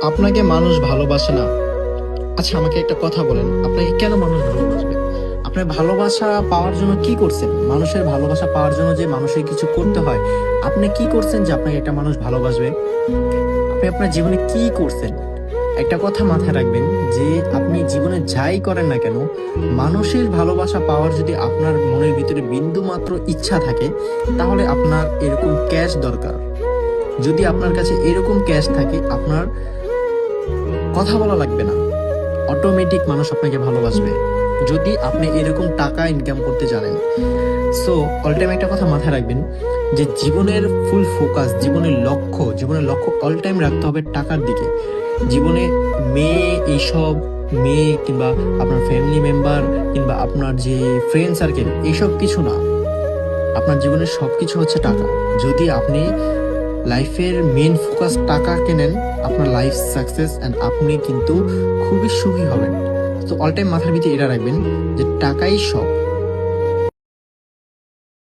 আপনাকে মানুষ ভালোবাসে না। আচ্ছা, আমাকে একটা কথা বলেন, আপনাকে কেন মানুষ ভালোবাসবে? আপনার ভালোবাসা পাওয়ার জন্য কি করছেন? মানুষের ভালোবাসা পাওয়ার জন্য যে মানুষের কিছু করতে হয়, আপনি কি করছেন যে আপনাকে একটা মানুষ ভালোবাসবে? আপনি আপনার জীবনে কি করছেন? একটা কথা মাথায় রাখবেন, যে আপনি জীবনে যাই করেন না কেন, মানুষের ভালোবাসা পাওয়ার যদি আপনার মনের ভিতরে বিন্দু মাত্র ইচ্ছা থাকে, তাহলে আপনার এরকম ক্যাশ দরকার। যদি আপনার কাছে এরকম ক্যাশ থাকে, আপনার কথা বলা লাগবে না, অটোমেটিক মানুষ আপনাকে ভালোবাসবে, যদি আপনি এরকম টাকা ইনকাম করতে জানেন। সো অল টাইম একটা কথা মাথায় রাখবেন, যে জীবনের ফুল ফোকাস, জীবনের লক্ষ্য অল টাইম রাখতে হবে টাকার দিকে। জীবনে মেয়ে, এইসব মেয়ে কিংবা আপনার ফ্যামিলি মেম্বার কিংবা আপনার যে ফ্রেন্ড সার্কেল, এইসব কিছু না। আপনার জীবনের সবকিছু হচ্ছে টাকা। যদি আপনি লাইফের মেন ফোকাস টাকাকে নেন, আপনার লাইফ সাকসেস অ্যান্ড আপনি কিন্তু খুবই সুখী হবেন। তো অল টাইম মাথার ভিতরে এটা রাখবেন যে টাকাই সব।